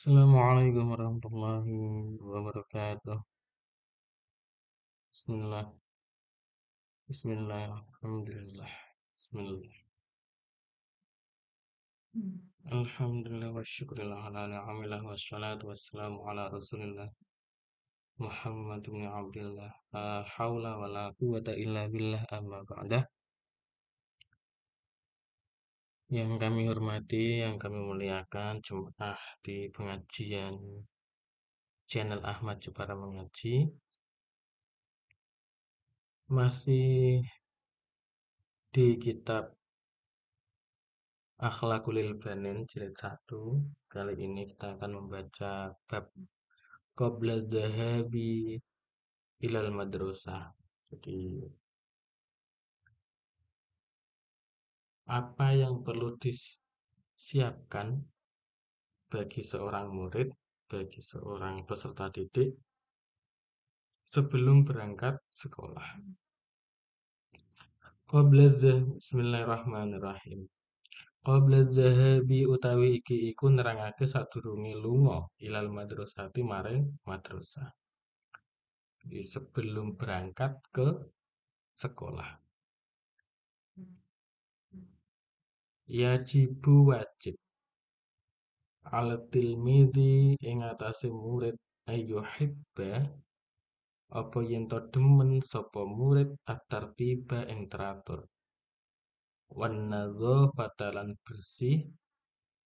Assalamualaikum warahmatullahi wabarakatuh. Bismillah, Bismillah, Alhamdulillah, Bismillah. Alhamdulillah wa syukurillah ala ni'amillah wa salatu wassalamu ala rasulillah Muhammad bin Abdullah la hawla wa la quwata illa billah amma ba'dah. Yang kami hormati, yang kami muliakan jemaah di pengajian channel Ahmad Jepara Mengaji, masih di kitab Akhlaqul Banin jilid 1. Kali ini kita akan membaca bab qabla dhahabi ilal madrasah. Jadi apa yang perlu disiapkan bagi seorang murid, bagi seorang peserta didik sebelum berangkat sekolah. Bismillahirrahmanirrahim. Qabla dhahabi utawi iki iku nerangake sadurunge lunga ilal madrasati maring madrasah. Jadi sebelum berangkat ke sekolah. Yajibu wajib ala tilmidhi ing atase murid ayyuhibba apa yen to demen sapa murid at-tartiba ing teratur wan nadzafata lan bersih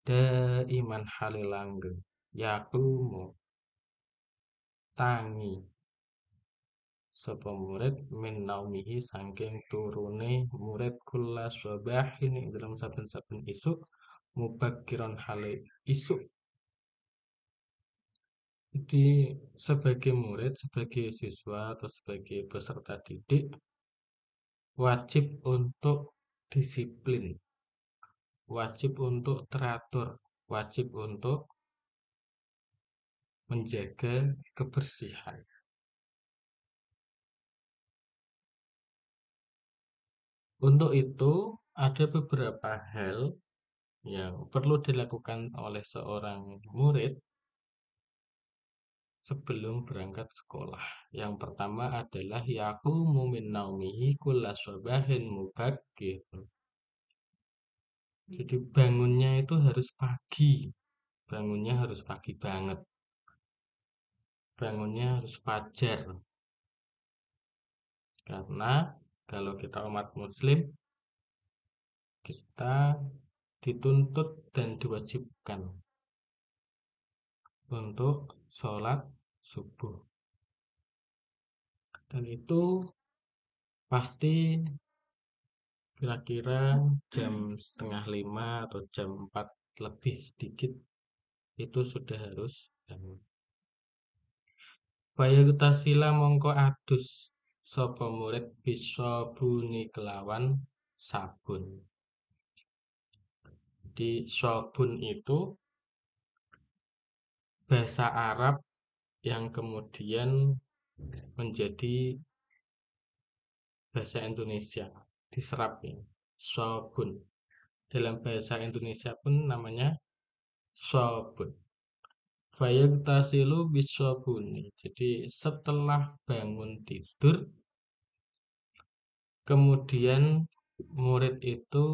daiman hale langgeng yaqumu tangi sapa murid min naumihi saking turune murid kula sabahin ing dalam saben-saben isuk mubakiran hale isuk. Jadi sebagai murid, sebagai siswa atau sebagai peserta didik wajib untuk disiplin, wajib untuk teratur, wajib untuk menjaga kebersihan. Untuk itu ada beberapa hal yang perlu dilakukan oleh seorang murid sebelum berangkat sekolah. Yang pertama adalah yaqumu min naumihi kulla sabahin mubakkir. Jadi bangunnya itu harus pagi. Bangunnya harus pagi banget. Bangunnya harus fajar. Karena kalau kita umat muslim, kita dituntut dan diwajibkan untuk sholat subuh. Dan itu pasti kira-kira jam setengah 5 atau jam 4 lebih sedikit itu sudah harus bangun. Bayutasila mongko adus sapa murid bisa buni kelawan sabun. Di sabun itu bahasa Arab yang kemudian menjadi bahasa Indonesia diserap ya. Sabun dalam bahasa Indonesia pun namanya sabun. Fayagtasilu bisabuni. Jadi setelah bangun tidur kemudian murid itu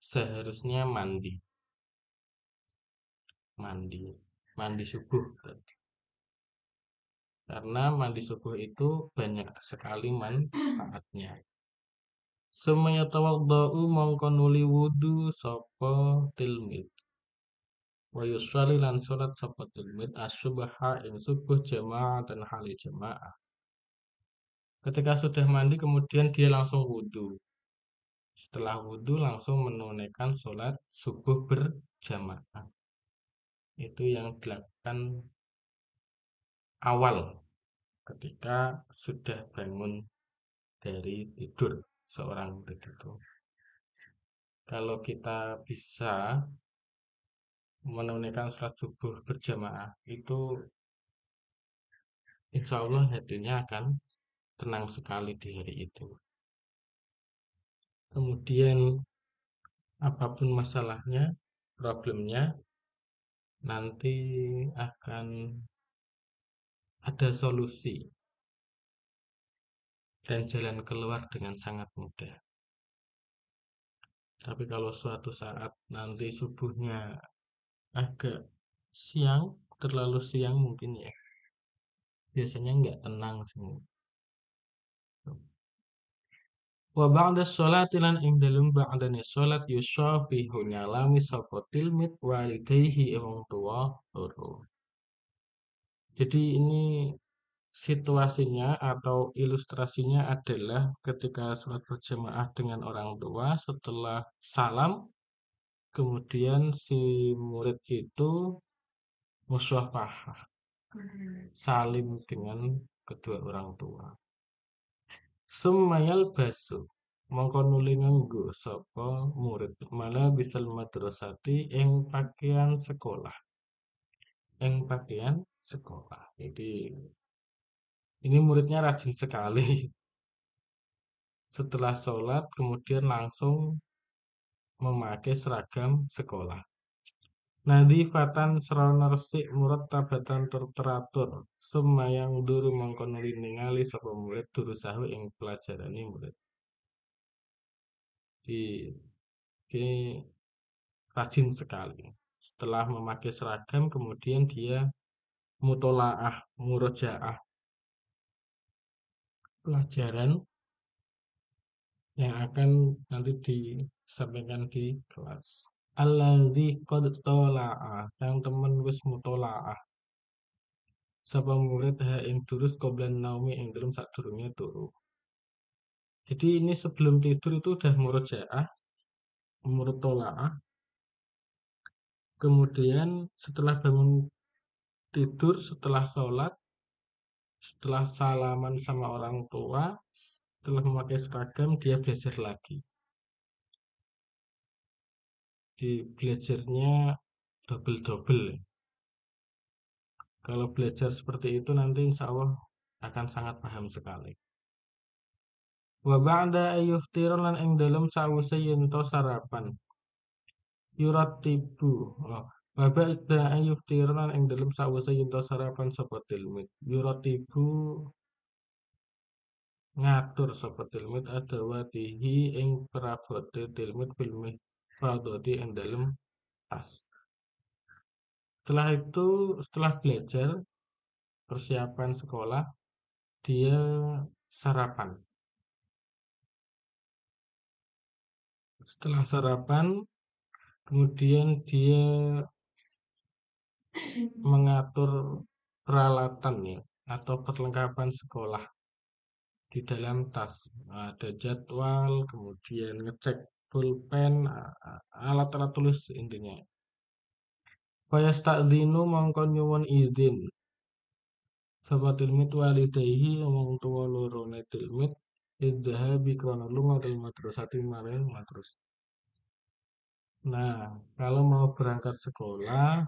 seharusnya mandi subuh. Karena mandi subuh itu banyak sekali manfaatnya. Semaya tawaddau mongko nuli wudu sapa tilmid. Wa yusalli lan salat sapa tilmid as-subha ing subuh jamaah dan hali jamaah. Ketika sudah mandi kemudian dia langsung wudu. Setelah wudu langsung menunaikan sholat subuh berjamaah. Itu yang dilakukan awal ketika sudah bangun dari tidur seorang murid itu. Kalau kita bisa menunaikan sholat subuh berjamaah itu insya Allah hatinya akan tenang sekali di hari itu. Kemudian apapun masalahnya, problemnya, nanti akan ada solusi dan jalan keluar dengan sangat mudah. Tapi kalau suatu saat nanti subuhnya agak siang, terlalu siang mungkin ya, biasanya nggak tenang semua. Wa ba'da sholati lan ing dalem ba'dane sholat yushafihu nyalami sapa tilmid walidayhi wong tuwa loro. Jadi ini situasinya atau ilustrasinya adalah ketika sholat berjamaah dengan orang tua setelah salam, kemudian si murid itu musyafahah, salim dengan kedua orang tua. Semayal basu mongko nuli nganggo sapa murid malah bisal madrasati ing pakaian sekolah, jadi ini muridnya rajin sekali. Setelah sholat kemudian langsung memakai seragam sekolah. Nadifatan srana resik murattabatan tur teratur semayang duru mangko nuli ningali sapa murid durusahu ing pelajarane murid. Di rajin sekali. Setelah memakai seragam, kemudian dia mutolaah, murojaah pelajaran yang akan nanti disampaikan di kelas. Alladzi qad tolaah, yang temen wis mutolaah. Sapa murid ha ing durus qoblan naumi ing dalem sadurunge turu. Jadi ini sebelum tidur itu udah murojaah, mutolaah. Kemudian setelah bangun tidur, setelah sholat, setelah salaman sama orang tua, setelah memakai seragam, dia belajar lagi. Di belajarnya double-double. Kalau belajar seperti itu nanti insya Allah akan sangat paham sekali. Wa ba'da ayyuftira lan ing dalem sawise yen sarapan. Yuratibu. Oh. Wa ba'da ayyuftira lan ing dalem sawise yen sarapan sapa tilmid. Yuratibu ngatur sapa tilmid adawatihi ing perabote tilmid bil mihfadati ing dalem tas. Setelah itu, setelah belajar persiapan sekolah, dia sarapan. Setelah sarapan, kemudian dia mengatur peralatan ya atau perlengkapan sekolah di dalam tas. Ada jadwal, kemudian ngecek pulpen, alat-alat tulis intinya. Fayasta'dinu mongko nyuwun izin sapa tilmid walidayhi wong tuwa lorone tilmid idzahabi krana lunga til madrasati maring madrasah. Nah, kalau mau berangkat sekolah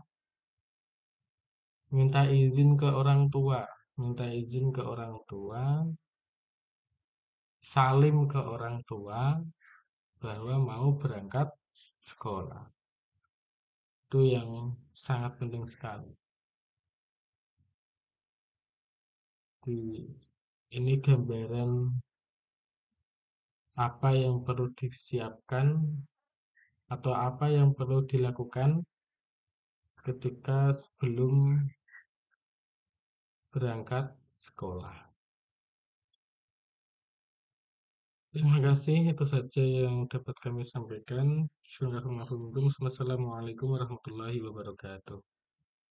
minta izin ke orang tua, salim ke orang tua bahwa mau berangkat sekolah. Itu yang sangat penting sekali. Ini gambaran apa yang perlu disiapkan atau apa yang perlu dilakukan ketika sebelum berangkat sekolah. Terima kasih, itu saja yang dapat kami sampaikan. Assalamualaikum warahmatullahi wabarakatuh.